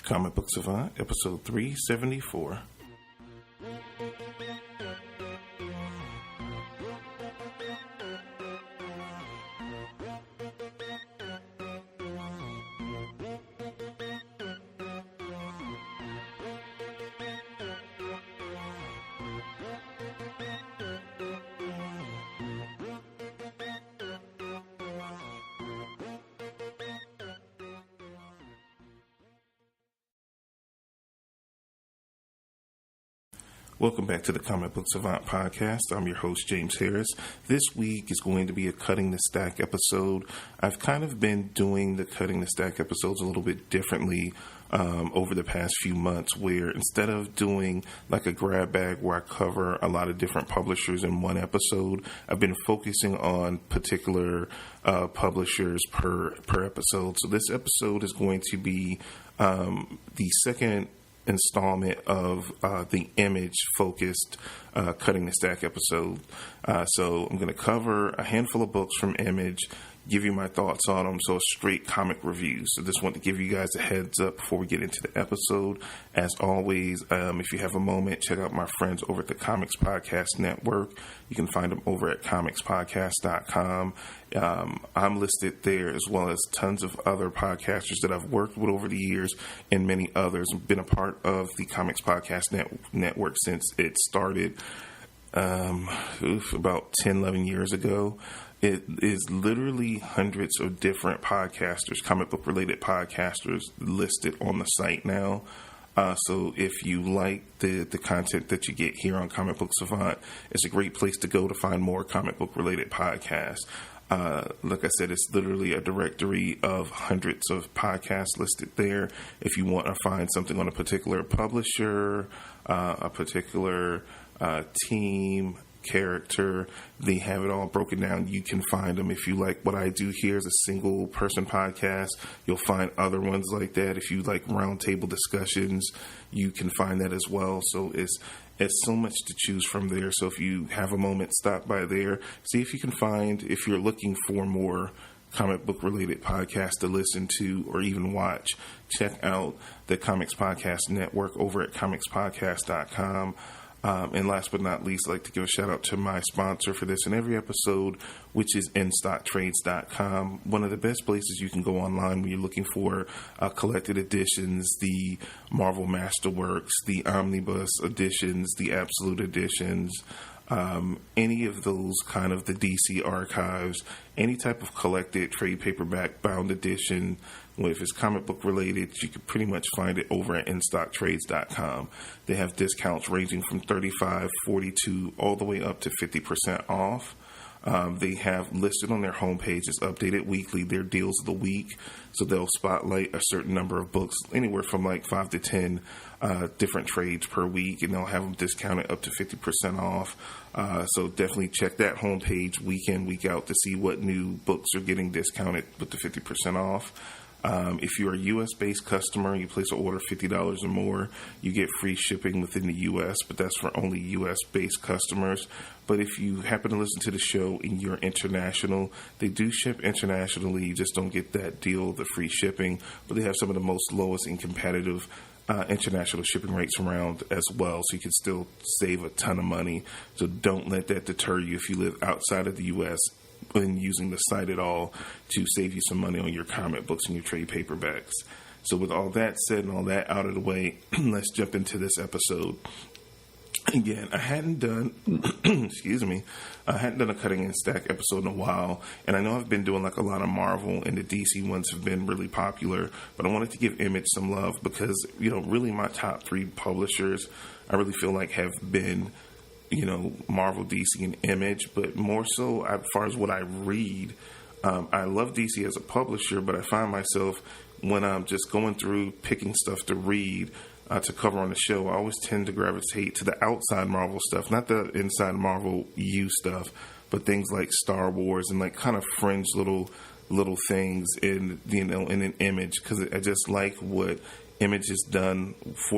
Comic Book Savant, episode 374. Welcome back to the Comic Book Savant podcast. I'm your host, James Harris. This week is going to be a Cutting the Stack episode. I've kind of been doing the Cutting the Stack episodes a little bit differently over the past few months, where instead of doing like a grab bag where I cover a lot of different publishers in one episode, I've been focusing on particular publishers per episode. So this episode is going to be the second installment of the Image-focused Cutting the Stack episode. So I'm going to cover a handful of books from Image, give you my thoughts on them, so a straight comic review. So just want to give you guys a heads up before we get into the episode. As always, if you have a moment, check out my friends over at the Comics Podcast Network. You can find them over at comicspodcast.com. I'm listed there, as well as tons of other podcasters that I've worked with over the years, and many others. I've been a part of the Comics Podcast Network since it started about 10, 11 years ago. It is literally hundreds of different podcasters, comic book related podcasters listed on the site now. So if you like the content that you get here on Comic Book Savant, it's a great place to go to find more comic book related podcasts. Like I said, it's literally a directory of hundreds of podcasts listed there. If you want to find something on a particular publisher, a particular team, character, they have it all broken down. You can find them. If you like what I do here as a single person podcast, you'll find other ones like that. If you like roundtable discussions, you can find that as well. So it's so much to choose from there. So if you have a moment, stop by there, see if you can find, if you're looking for more comic book related podcasts to listen to or even watch, check out the Comics Podcast Network over at comicspodcast.com. And last but not least, I'd like to give a shout out to my sponsor for this and every episode, which is InStockTrades.com. One of the best places you can go online when you're looking for collected editions, the Marvel Masterworks, the Omnibus editions, the Absolute editions, any of those kind of the DC archives, any type of collected trade paperback bound edition. Well, if it's comic book related, you can pretty much find it over at InStockTrades.com. They have discounts ranging from 35, 42, all the way up to 50% off. They have listed on their homepage, it's updated weekly, their deals of the week. So they'll spotlight a certain number of books, anywhere from like 5 to 10 different trades per week, and they'll have them discounted up to 50% off. So definitely check that homepage week in, week out to see what new books are getting discounted with the 50% off. If you're a U.S.-based customer and you place an order of $50 or more, you get free shipping within the U.S., but that's for only U.S.-based customers. But if you happen to listen to the show and you're international, they do ship internationally. You just don't get that deal, the free shipping, but they have some of the most lowest and competitive international shipping rates around as well, so you can still save a ton of money. So don't let that deter you if you live outside of the U.S., and using the site at all to save you some money on your comic books and your trade paperbacks. So with all that said and all that out of the way, let's jump into this episode. Again, I hadn't done a Cutting and Stack episode in a while, and I know I've been doing like a lot of Marvel, and the DC ones have been really popular, but I wanted to give Image some love because, really my top 3 publishers, I really feel like have been Marvel, DC, and Image, but more so as far as what I read. I love DC as a publisher, but I find myself when I'm just going through picking stuff to read, to cover on the show, I always tend to gravitate to the outside Marvel stuff, not the inside Marvel U stuff, but things like Star Wars and like kind of fringe little things in an Image, because I just like what Image has done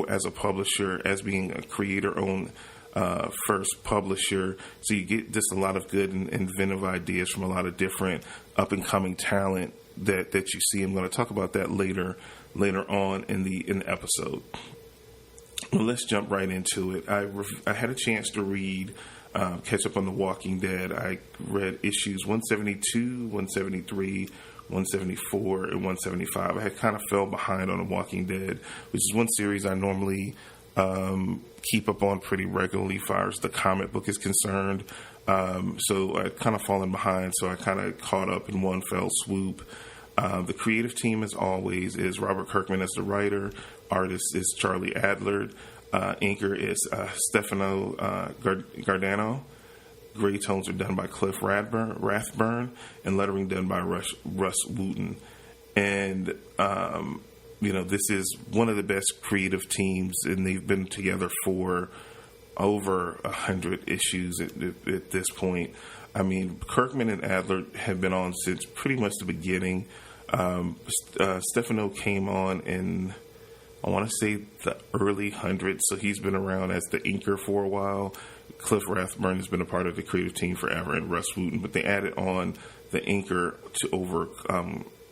as a publisher, as being a creator-owned first publisher. So you get just a lot of good and inventive ideas from a lot of different up-and-coming talent that you see. I'm going to talk about that later later on in the episode. Well, let's jump right into it. I had a chance to read, catch up on The Walking Dead. I read issues 172, 173, 174, and 175. I had kind of fell behind on The Walking Dead, which is one series I normally keep up on pretty regularly as far as the comic book is concerned. So I kind of fallen behind, so I kind of caught up in one fell swoop. The creative team, as always, is Robert Kirkman as the writer. Artist is Charlie Adler. Inker is Stefano Gardano. Gray tones are done by Cliff Rathburn, and lettering done by Russ Wooten. And this is one of the best creative teams, and they've been together for over 100 issues at this point. I mean, Kirkman and Adler have been on since pretty much the beginning. Stefano came on in, I want to say, the early hundreds, so he's been around as the inker for a while. Cliff Rathburn has been a part of the creative team forever, and Russ Wooten, but they added on the inker to over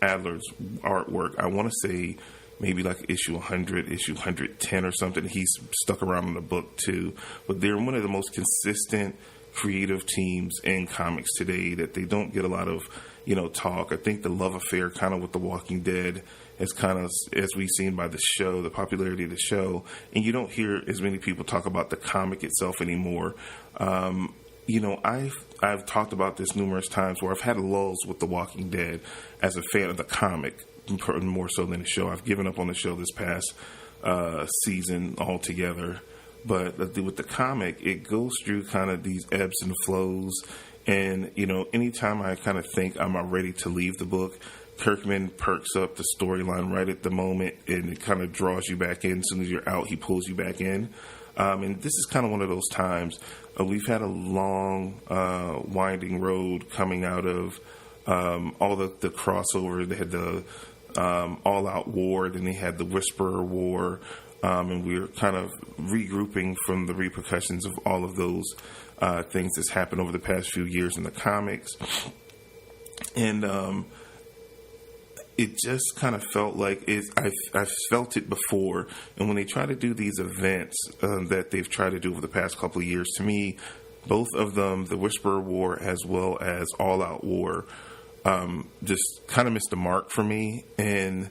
Adler's artwork. I want to say maybe like issue 100, issue 110 or something. He's stuck around in the book too, but they're one of the most consistent creative teams in comics today that they don't get a lot of talk. I think the love affair kind of with The Walking Dead is kind of, as we've seen by the show, the popularity of the show, and you don't hear as many people talk about the comic itself anymore. I've talked about this numerous times where I've had lulls with The Walking Dead as a fan of the comic more so than the show. I've given up on the show this past season altogether. But with the comic, it goes through kind of these ebbs and flows. And, anytime I kind of think I'm ready to leave the book, Kirkman perks up the storyline right at the moment, and it kind of draws you back in. As soon as you're out, he pulls you back in. And this is kind of one of those times. We've had a long, winding road coming out of all the crossover. They had the All-Out War, then they had the Whisperer War, and we're kind of regrouping from the repercussions of all of those things that's happened over the past few years in the comics. And it just kind of felt like I've felt it before. And when they try to do these events that they've tried to do over the past couple of years, to me, both of them, the Whisperer War as well as All Out War, just kind of missed the mark for me. And,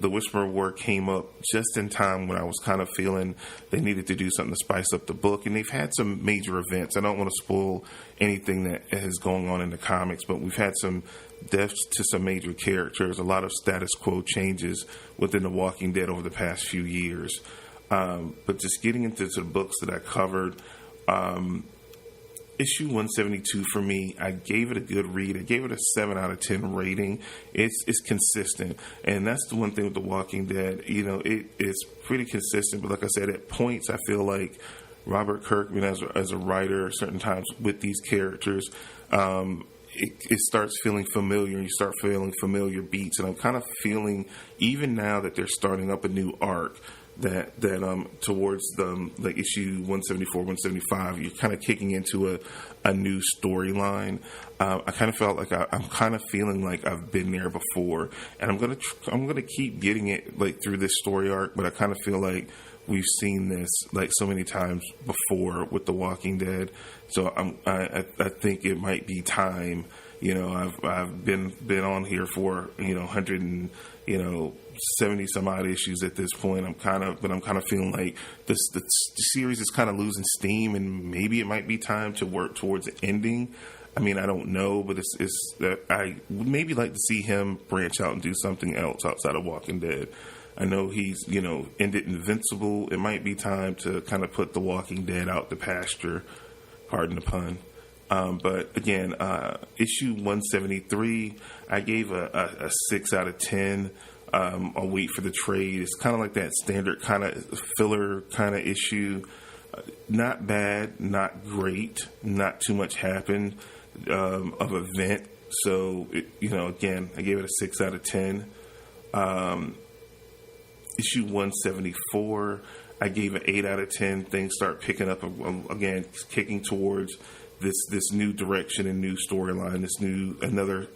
the Whisperer War came up just in time when I was kind of feeling they needed to do something to spice up the book. And they've had some major events. I don't want to spoil anything that is going on in the comics, but we've had some deaths to some major characters, a lot of status quo changes within The Walking Dead over the past few years. But just getting into the books that I covered, issue 172 for me, I gave it a good read. I gave it a 7 out of 10 rating. It's consistent. And that's the one thing with The Walking Dead. It's pretty consistent. But like I said, at points I feel like Robert Kirkman as a writer, certain times with these characters, it starts feeling familiar, and you start feeling familiar beats. And I'm kind of feeling, even now that they're starting up a new arc, that towards the like issue 174, 175, you're kind of kicking into a new storyline. I kind of felt like I'm kind of feeling like I've been there before, and I'm gonna keep getting it like through this story arc. But I kind of feel like we've seen this like so many times before with The Walking Dead. So I think it might be time. I've been on here for 100 and 70 some odd issues at this point. I'm kind of feeling like the series is kind of losing steam, and maybe it might be time to work towards an ending. I mean, I don't know, but it's that I would maybe like to see him branch out and do something else outside of Walking Dead. I know he's ended Invincible. It might be time to kind of put The Walking Dead out to pasture. Pardon the pun. But again, issue 173, I gave a 6 out of 10. I'll wait for the trade. It's kind of like that standard kind of filler kind of issue. Not bad, not great, not too much happened of event. So, again, I gave it a 6 out of 10. Issue 174, I gave an 8 out of 10. Things start picking up again, kicking towards this new direction and new storyline, another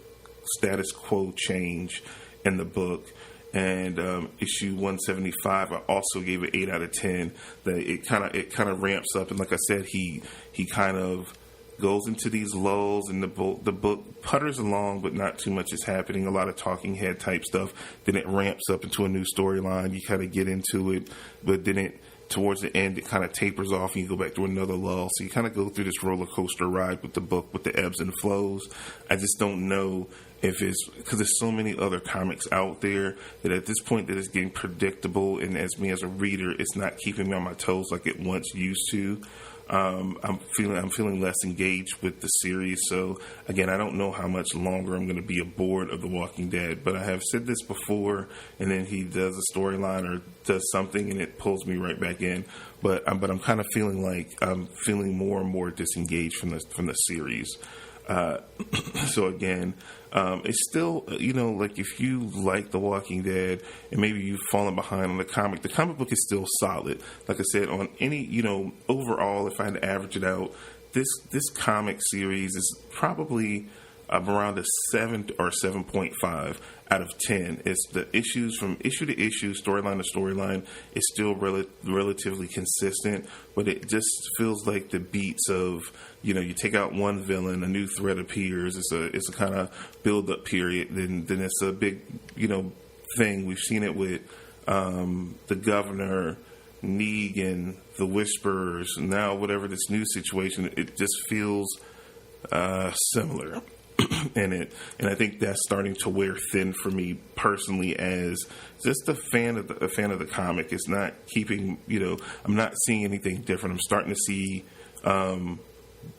status quo change in the book. and issue 175, I also gave it 8 out of 10. That it kind of ramps up, and like I said, he kind of goes into these lulls, and the book putters along, but not too much is happening. A lot of talking head type stuff. Then it ramps up into a new storyline. You kind of get into it, but then towards the end, it kind of tapers off, and you go back to another lull. So you kind of go through this roller coaster ride with the book, with the ebbs and flows. I just don't know if it's because there's so many other comics out there that at this point that it's getting predictable, and as me as a reader, it's not keeping me on my toes like it once used to. I'm feeling less engaged with the series. So again, I don't know how much longer I'm going to be aboard of The Walking Dead, but I have said this before, and then he does a storyline or does something and it pulls me right back in. But I'm kind of feeling like I'm feeling more and more disengaged from the series. So again, it's still, like if you like The Walking Dead and maybe you've fallen behind on the comic book is still solid. Like I said, on any, overall, if I had to average it out, this comic series is probably around a 7 or 7.5 out of 10. It's the issues from issue to issue, storyline to storyline. It's still relatively consistent, but it just feels like the beats of, you take out one villain, a new threat appears. It's a kind of build up period. Then it's a big, thing. We've seen it with the governor, Negan, the Whisperers. Now, whatever this new situation, it just feels similar. And I think that's starting to wear thin for me personally, as just a fan of the comic. It's not keeping, I'm not seeing anything different. I'm starting to see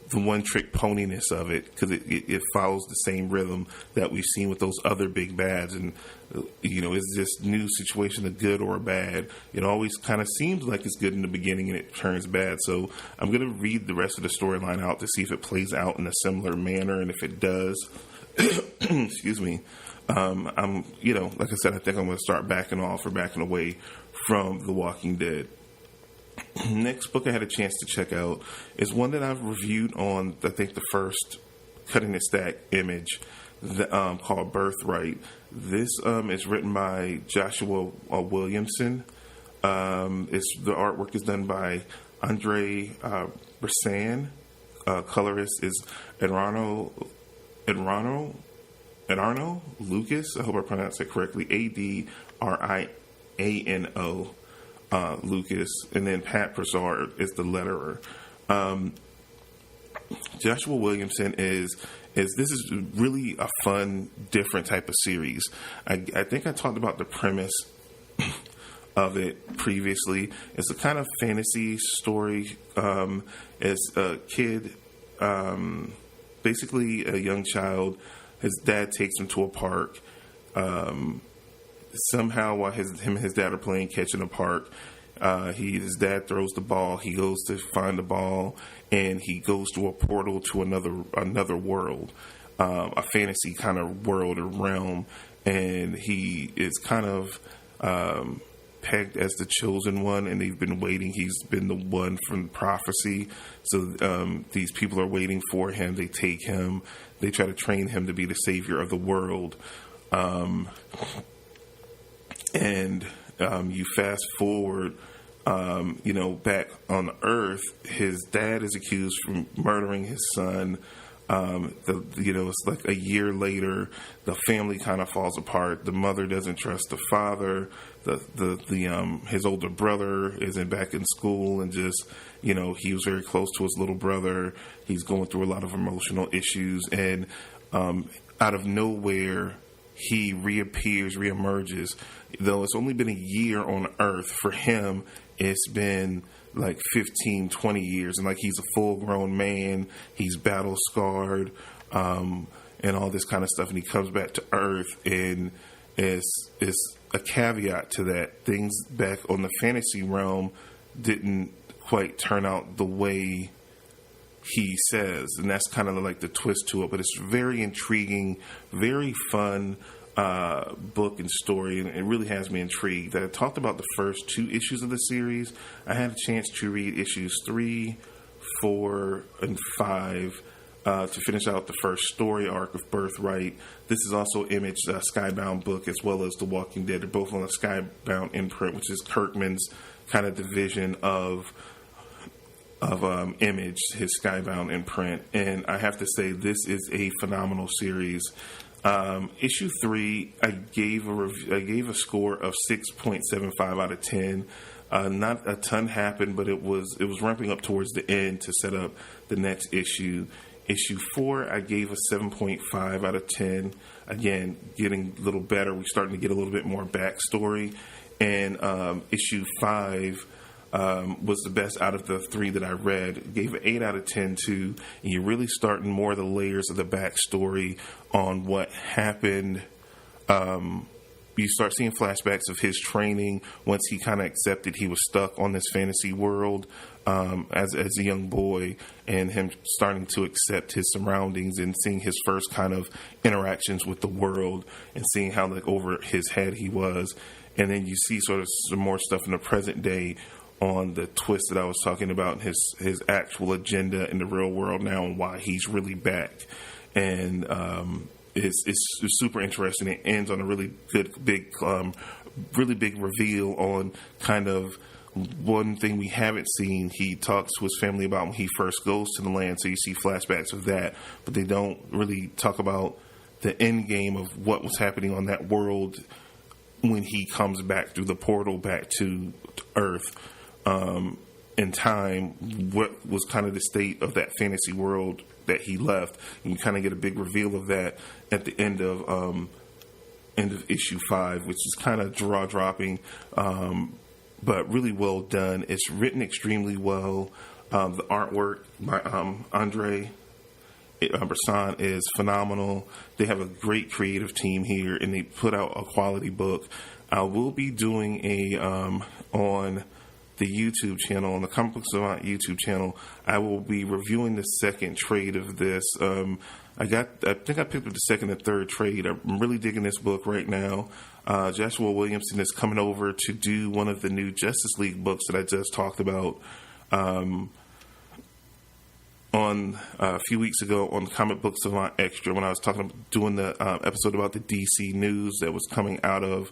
the one trick poniness of it, because it follows the same rhythm that we've seen with those other big bads. And is this new situation a good or a bad? It always kind of seems like it's good in the beginning and it turns bad. So I'm going to read the rest of the storyline out to see if it plays out in a similar manner, and if it does, excuse me, I'm like I said, I think I'm going to start backing off or backing away from The Walking Dead. Next book I had a chance to check out is one that I've reviewed on, I think, the first Cutting the Stack Image, called Birthright. This is written by Joshua Williamson. The artwork is done by Andre Bressan. Colorist is Eduardo Lucas. I hope I pronounced it correctly. Adriano. Lucas, and then Pat Broussard is the letterer. Joshua Williamson is this is really a fun, different type of series. I think I talked about the premise of it previously. It's a kind of fantasy story. As a kid, basically a young child, his dad takes him to a park. Somehow, while him and his dad are playing catch in the park, his dad throws the ball. He goes to find the ball, and he goes to a portal to another world, a fantasy kind of world or realm. And he is kind of pegged as the chosen one, and they've been waiting. He's been the one from prophecy. So these people are waiting for him. They take him. They try to train him to be the savior of the world. And you fast forward, back on Earth, his dad is accused from murdering his son. It's like a year later, the family kind of falls apart. The mother doesn't trust the father. His older brother isn't back in school, and just, he was very close to his little brother. He's going through a lot of emotional issues, and out of nowhere, he reemerges. Though it's only been a year on Earth, for him, it's been like 15, 20 years. And like, he's a full grown man. He's battle scarred, and all this kind of stuff. And he comes back to Earth, and it's a caveat to that. Things back on the fantasy realm didn't quite turn out the way he says, and that's kind of like the twist to it. But it's very intriguing, very fun book and story, and it really has me intrigued. I talked about the first 2 issues of the series. I had a chance to read issues 3, 4, and 5 to finish out the first story arc of Birthright. This is also Image's Skybound book, as well as The Walking Dead. They're both on the Skybound imprint, which is Kirkman's kind of division of Image, his Skybound imprint. And I have to say, this is a phenomenal series. Issue 3, I gave a score of 6.75 out of 10. Not a ton happened, but it was ramping up towards the end to set up the next issue. Issue 4, I gave a 7.5 out of 10. Again, getting a little better. We're starting to get a little bit more backstory. And issue 5 was the best out of the 3 that I read. Gave an 8 out of 10 to, and you're really starting more of the layers of the backstory on what happened. You start seeing flashbacks of his training once he kind of accepted he was stuck on this fantasy world as a young boy, and him starting to accept his surroundings and seeing his first kind of interactions with the world and seeing how like over his head he was. And then you see sort of some more stuff in the present day on the twist that I was talking about, his actual agenda in the real world now and why he's really back. And it's super interesting. It ends on a really good, big reveal on kind of one thing we haven't seen. He talks to his family about when he first goes to the land, so you see flashbacks of that, but they don't really talk about the end game of what was happening on that world when he comes back through the portal back to Earth. In time, what was kind of the state of that fantasy world that he left, and you kind of get a big reveal of that at the end of issue 5, which is kind of jaw dropping, but really well done. It's written extremely well. The artwork by Andre Bresson is phenomenal. They have a great creative team here, and they put out a quality book. I will be doing a on the YouTube channel, on the Comic Book Savant YouTube channel, I will be reviewing the second trade of this. I think I picked up the second and third trade. I'm really digging this book right now. Joshua Williamson is coming over to do one of the new Justice League books that I just talked about on a few weeks ago on the Comic Book Savant Extra, when I was doing the episode about the DC news that was coming out of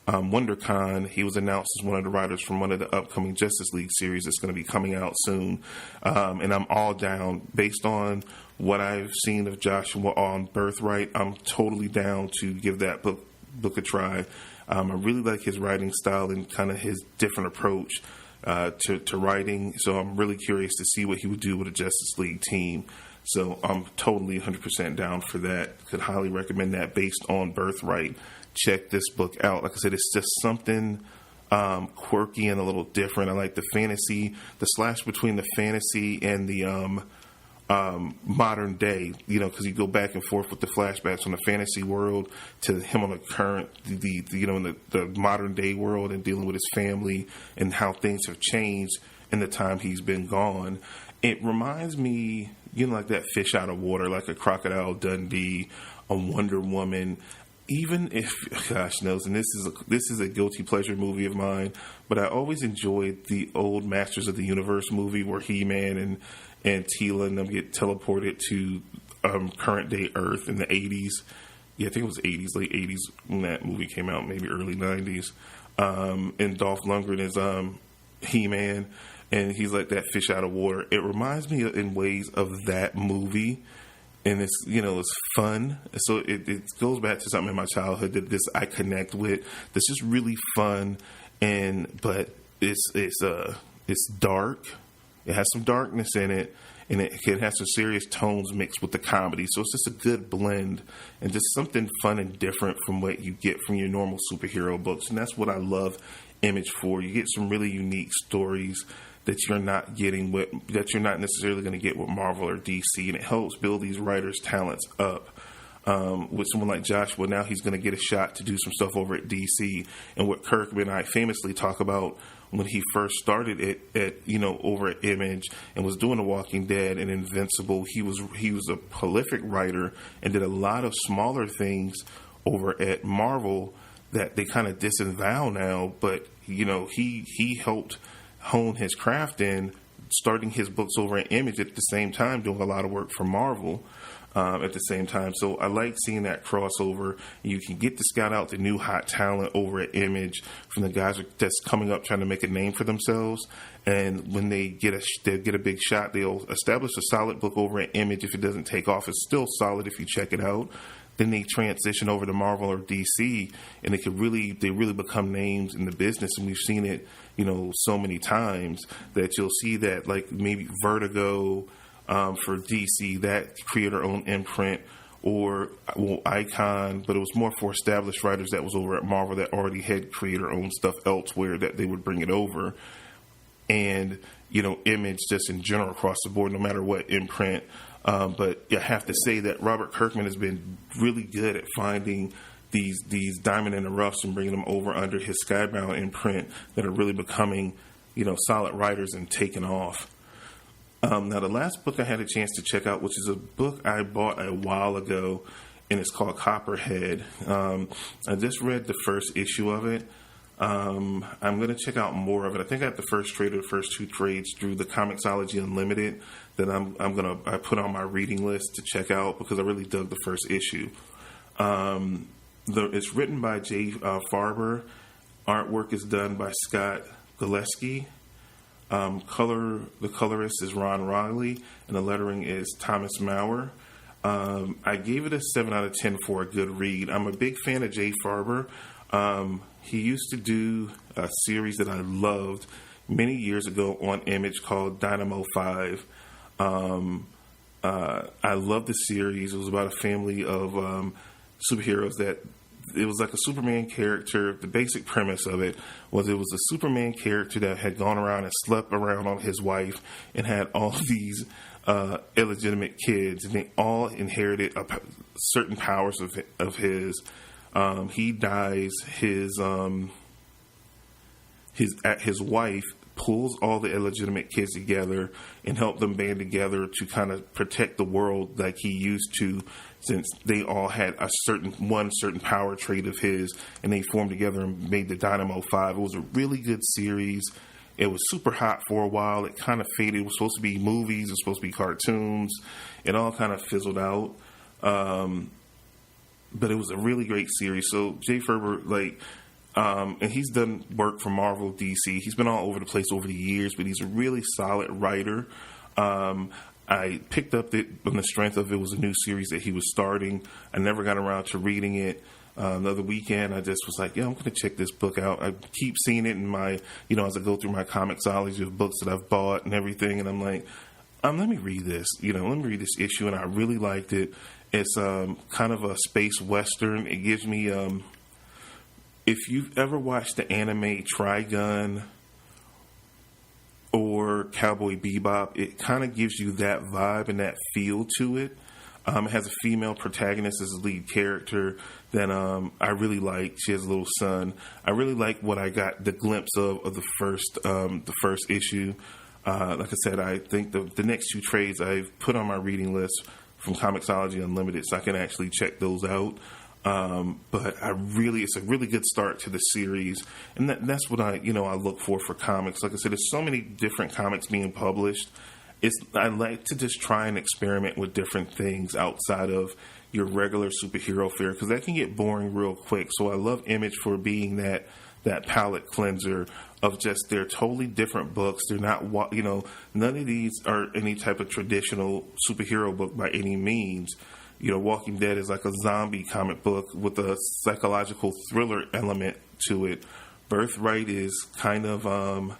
WonderCon. He was announced as one of the writers from one of the upcoming Justice League series that's going to be coming out soon. And I'm all down. Based on what I've seen of Joshua on Birthright, I'm totally down to give that book a try. I really like his writing style and kind of his different approach to writing. So I'm really curious to see what he would do with a Justice League team. So I'm totally 100% down for that. Could highly recommend that based on Birthright. Check this book out. Like I said, it's just something quirky and a little different. I like the fantasy, the slash between the fantasy and the modern day, because you go back and forth with the flashbacks from the fantasy world to him on the current, in the modern day world and dealing with his family and how things have changed in the time he's been gone. It reminds me, like that fish out of water, like a Crocodile Dundee, a Wonder Woman. Even if, gosh knows, and this is a guilty pleasure movie of mine, but I always enjoyed the old Masters of the Universe movie where He-Man and Teela and them get teleported to current day Earth in the 80s. Yeah, I think it was 80s, late 80s when that movie came out, maybe early 90s. And Dolph Lundgren is He-Man, and he's like that fish out of water. It reminds me in ways of that movie. And it's, it's fun. So it goes back to something in my childhood that I connect with. This is really fun, but it's dark. It has some darkness in it, and it has some serious tones mixed with the comedy. So it's just a good blend and just something fun and different from what you get from your normal superhero books. And that's what I love Image for. You get some really unique stories that you're not necessarily going to get with Marvel or DC, and it helps build these writers' talents up. With someone like Joshua, now he's going to get a shot to do some stuff over at DC. And what Kirkman and I famously talk about when he first started over at Image and was doing The Walking Dead and Invincible, he was a prolific writer and did a lot of smaller things over at Marvel that they kind of disavow now. But he helped hone his craft in starting his books over at Image at the same time, doing a lot of work for Marvel. At the same time. So I like seeing that crossover. You can get to scout out the new hot talent over at Image from the guys that's coming up trying to make a name for themselves. And when they get a big shot, they'll establish a solid book over at Image. If it doesn't take off, it's still solid if you check it out. Then they transition over to Marvel or DC, and they really become names in the business. And we've seen it, so many times that you'll see that, like maybe Vertigo, for DC, that creator-owned imprint, or Icon, but it was more for established writers that was over at Marvel that already had creator-owned stuff elsewhere that they would bring it over. And, Image just in general across the board, no matter what imprint. But I have to say that Robert Kirkman has been really good at finding these diamond in the roughs and bringing them over under his Skybound imprint that are really becoming, solid writers and taking off. Now, the last book I had a chance to check out, which is a book I bought a while ago, and it's called Copperhead. I just read the first issue of it. I'm going to check out more of it. I think I got the first trade or the first two trades through the Comixology Unlimited that I put on my reading list to check out because I really dug the first issue. It's written by Jay Farber. Artwork is done by Scott Gillespie. The colorist is Ron Riley, and the lettering is Thomas Maurer. I gave it a 7 out of 10 for a good read. I'm a big fan of Jay Farber. He used to do a series that I loved many years ago on Image called Dynamo 5. I love the series. It was about a family of superheroes that it was like a Superman character. The basic premise of it was a Superman character that had gone around and slept around on his wife and had all these illegitimate kids, and they all inherited certain powers of his. He dies. His wife pulls all the illegitimate kids together and help them band together to kind of protect the world like he used to, since they all had one certain power trait of his, and they formed together and made the Dynamo 5. It was a really good series. It was super hot for a while. It kind of faded. It was supposed to be movies. It was supposed to be cartoons. It all kind of fizzled out. But it was a really great series. So Jay Farber, and he's done work for Marvel, DC. He's been all over the place over the years, but he's a really solid writer. I picked up it on the strength of it was a new series that he was starting. I never got around to reading it. The other weekend, I just was like, I'm going to check this book out. I keep seeing it in my, as I go through my Comixology of books that I've bought and everything, and I'm like, let me read this. Let me read this issue, and I really liked it. It's kind of a space western. It gives me, if you've ever watched the anime Trigun or Cowboy Bebop, it kind of gives you that vibe and that feel to it. It has a female protagonist as a lead character that I really like. She has a little son. I really like what I got the glimpse of the first issue. Like I said, I think the next two trades I've put on my reading list from Comixology Unlimited, so I can actually check those out. But it's a really good start to the series, and that's what I look for comics. Like I said, there's so many different comics being published. I like to just try and experiment with different things outside of your regular superhero fare, because that can get boring real quick. So I love Image for being that palate cleanser of just they're totally different books. They're not, none of these are any type of traditional superhero book by any means. Walking Dead is like a zombie comic book with a psychological thriller element to it. Birthright is kind of, a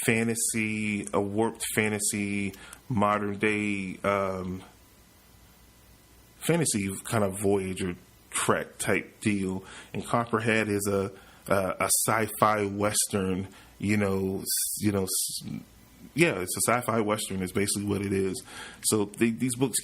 fantasy, a warped fantasy, modern day fantasy kind of voyage or trek type deal. And Copperhead is a sci-fi western. It's a sci-fi western is basically what it is. So these books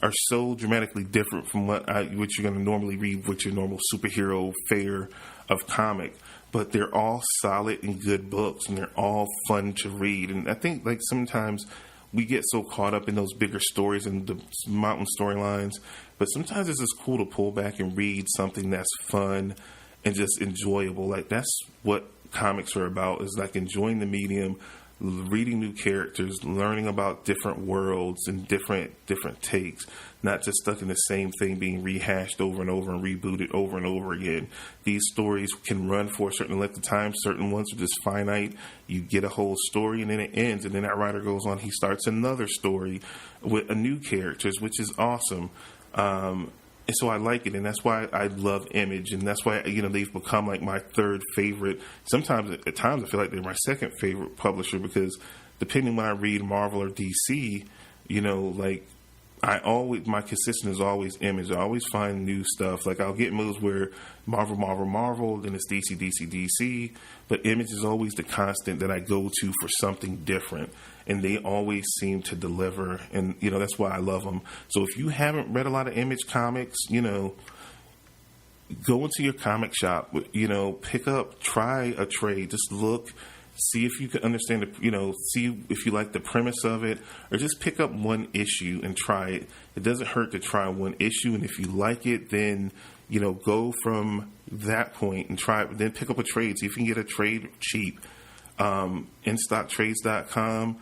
are so dramatically different from what you're going to normally read with your normal superhero fare of comic. But they're all solid and good books, and they're all fun to read. And I think sometimes we get so caught up in those bigger stories and the mountain storylines, but sometimes it's just cool to pull back and read something that's fun and just enjoyable. That's what comics are about, is like enjoying the medium, reading new characters, learning about different worlds and different takes, not just stuck in the same thing being rehashed over and over and rebooted over and over again. These stories can run for a certain length of time. Certain ones are just finite. You get a whole story and then it ends, and then that writer goes on, he starts another story with a new characters, which is awesome. And so I like it, and that's why I love Image, and that's why, they've become like my third favorite. Sometimes, at times, I feel like they're my second favorite publisher, because depending when I read Marvel or DC, my consistent is always Image. I always find new stuff. Like, I'll get moves where Marvel, then it's DC, but Image is always the constant that I go to for something different. And they always seem to deliver, and, that's why I love them. So if you haven't read a lot of Image comics, go into your comic shop, pick up, try a trade, just look, see if you can understand, see if you like the premise of it, or just pick up one issue and try it. It doesn't hurt to try one issue, and if you like it, then, go from that point and try it, then pick up a trade, see if you can get a trade cheap. InStockTrades.com,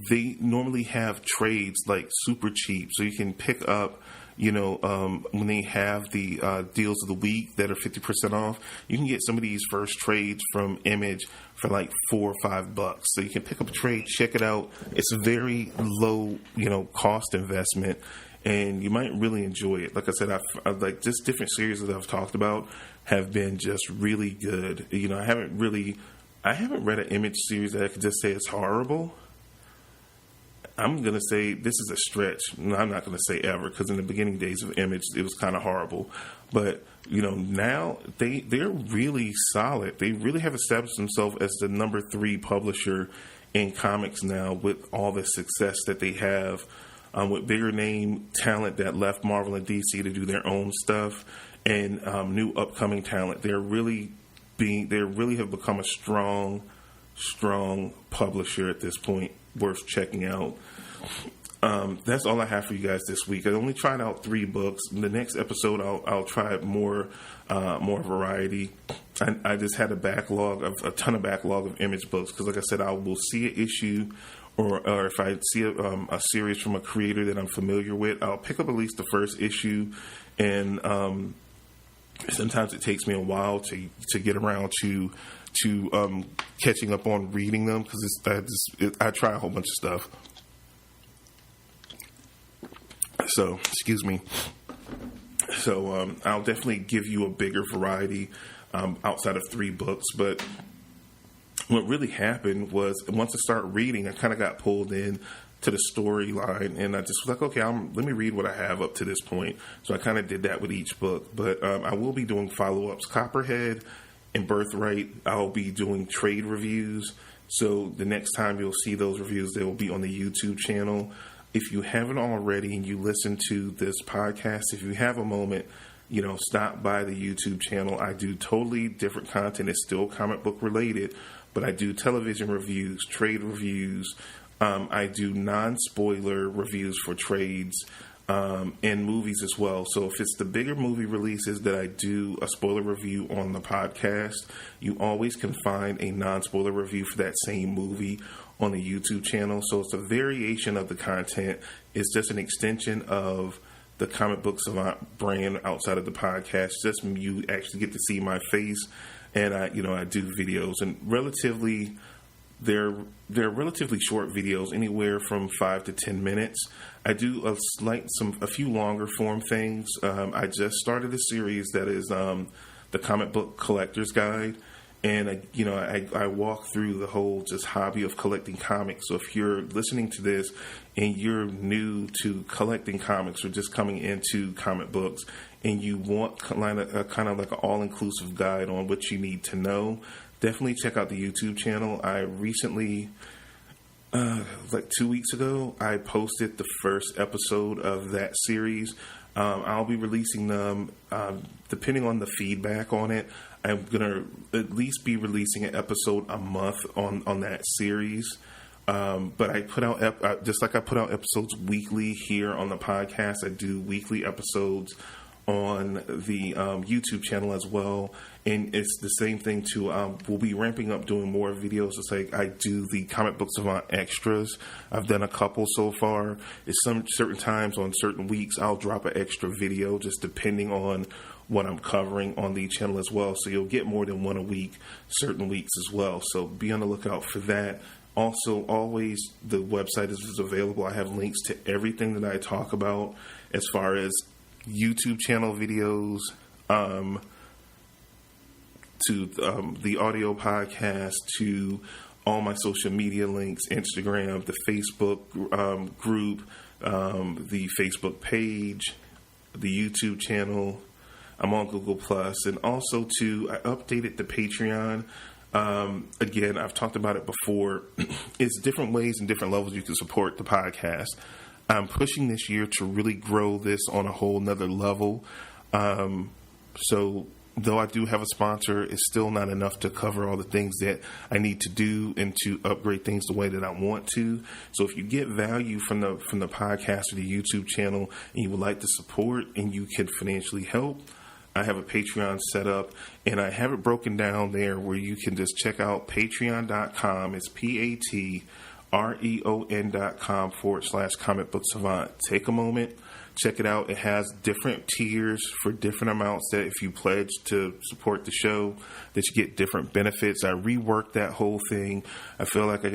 they normally have trades like super cheap, so you can pick up, when they have the deals of the week that are 50% off, you can get some of these first trades from Image for like $4 or $5. So you can pick up a trade, check it out. It's a very low, cost investment, and you might really enjoy it. Like I said, I like just different series that I've talked about have been just really good. I haven't read an Image series that I could just say it's horrible. I'm going to say this is a stretch. I'm not going to say ever, because in the beginning days of Image, it was kind of horrible. But, now they're really solid. They really have established themselves as the number 3 publisher in comics now, with all the success that they have, with bigger name talent that left Marvel and DC to do their own stuff, and new upcoming talent. They really have become a strong publisher at this point, worth checking out. That's all I have for you guys this week. I only tried out 3 books. In the next episode, I'll try more variety. I just had a ton of backlog of Image books, because, like I said, I will see an issue, or if I see a series from a creator that I'm familiar with, I'll pick up at least the first issue, and sometimes it takes me a while to get around to catching up on reading them, because I try a whole bunch of stuff. So, excuse me. So, I'll definitely give you a bigger variety outside of 3 books. But what really happened was, once I started reading, I kind of got pulled in to the storyline, and I just was like, okay, let me read what I have up to this point. So I kind of did that with each book. But I will be doing follow-ups. Copperhead and Birthright, I'll be doing trade reviews. So the next time you'll see those reviews, they will be on the YouTube channel. If you haven't already and you listen to this podcast, if you have a moment, stop by the YouTube channel. I do totally different content. It's still comic book related, but I do television reviews, trade reviews. I do non-spoiler reviews for trades, and movies as well. So if it's the bigger movie releases that I do a spoiler review on the podcast, you always can find a non-spoiler review for that same movie on the YouTube channel. So it's a variation of the content. It's just an extension of the Comic Book Savant brand outside of the podcast. Just you actually get to see my face, and I do videos, and they're relatively short videos, anywhere from 5 to 10 minutes. I do a few longer form things. I just started a series that is the Comic Book Collector's Guide, and I walk through the whole just hobby of collecting comics. So if you're listening to this and you're new to collecting comics or just coming into comic books, and you want kind of like an all-inclusive guide on what you need to know, definitely check out the YouTube channel. I recently, like 2 weeks ago, I posted the first episode of that series. I'll be releasing them, depending on the feedback on it. I'm going to at least be releasing an episode a month on that series. But I put out, just like I put out episodes weekly here on the podcast, I do weekly episodes on the YouTube channel as well. And it's the same thing too. We'll be ramping up doing more videos. It's like I do the Comic Book Savant extras. I've done a couple so far. It's some certain times on certain weeks I'll drop an extra video just depending on what I'm covering on the channel as well. So you'll get more than one a week, certain weeks as well. So be on the lookout for that. Also, always the website is available. I have links to everything that I talk about as far as YouTube channel videos, to the audio podcast, to all my social media links, Instagram, the Facebook group, the Facebook page, the YouTube channel. I'm on Google Plus, and also I updated the Patreon. Again, I've talked about it before. It's different ways and different levels you can support the podcast. I'm pushing this year to really grow this on a whole nother level. So though I do have a sponsor, it's still not enough to cover all the things that I need to do and to upgrade things the way that I want to. So if you get value from the podcast or the YouTube channel and you would like to support and you can financially help, I have a Patreon set up, and I have it broken down there where you can just check out patreon.com. It's patreon.com/Comic Book Savant. Take a moment, check it out. It has different tiers for different amounts that if you pledge to support the show, that you get different benefits. I reworked that whole thing. I feel like I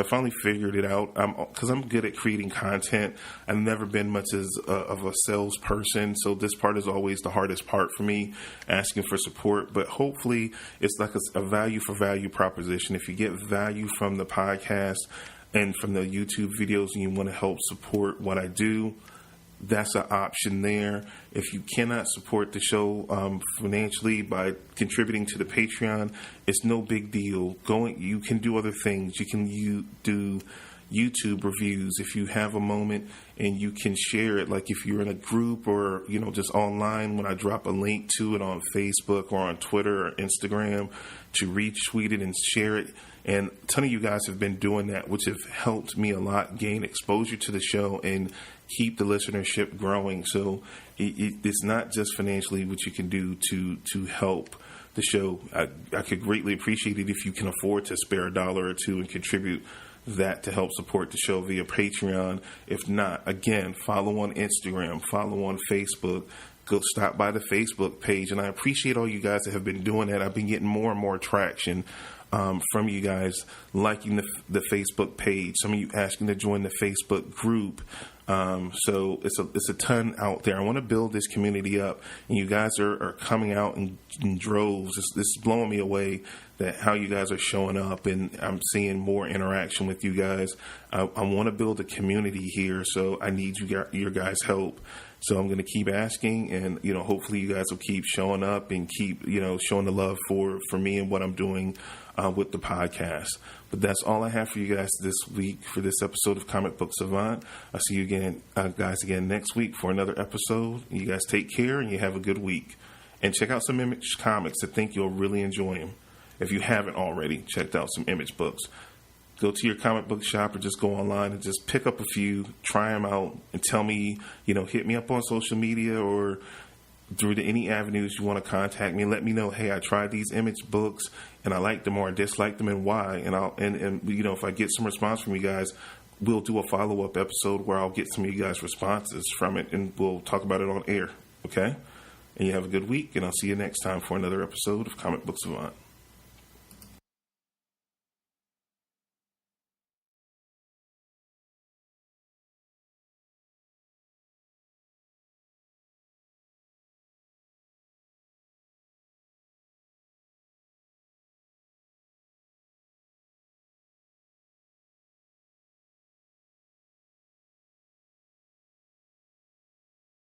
finally figured it out. Because I'm good at creating content. I've never been much of a salesperson, so this part is always the hardest part for me, asking for support. But hopefully it's like a value for value proposition. If you get value from the podcast and from the YouTube videos and you want to help support what I do, that's an option there. If you cannot support the show financially by contributing to the Patreon, it's no big deal. You can do other things. You can do YouTube reviews if you have a moment, and you can share it. Like if you're in a group or just online, when I drop a link to it on Facebook or on Twitter or Instagram, to retweet it and share it. And a ton of you guys have been doing that, which have helped me a lot gain exposure to the show and keep the listenership growing. So it's not just financially what you can do to help the show. I could greatly appreciate it if you can afford to spare $1 or $2 and contribute that to help support the show via Patreon. If not, again, follow on Instagram, follow on Facebook. Go stop by the Facebook page. And I appreciate all you guys that have been doing that. I've been getting more and more traction from you guys liking the Facebook page. Some of you asking to join the Facebook group. So it's a ton out there. I want to build this community up, and you guys are coming out in droves. This is blowing me away that how you guys are showing up, and I'm seeing more interaction with you guys. I want to build a community here, so I need your guys' help. So I'm going to keep asking, and hopefully you guys will keep showing up and keep showing the love for me and what I'm doing with the podcast. But that's all I have for you guys this week for this episode of Comic Book Savant. I'll see you again, guys, next week for another episode. You guys take care and you have a good week. And check out some Image comics. I think you'll really enjoy them. If you haven't already checked out some Image books, go to your comic book shop or just go online and just pick up a few, try them out, and tell me, hit me up on social media or through any avenues you want to contact me. Let me know, hey, I tried these Image books and I liked them or I disliked them and why. And if I get some response from you guys, we'll do a follow-up episode where I'll get some of you guys' responses from it and we'll talk about it on air. Okay? And you have a good week, and I'll see you next time for another episode of Comic Book Savant.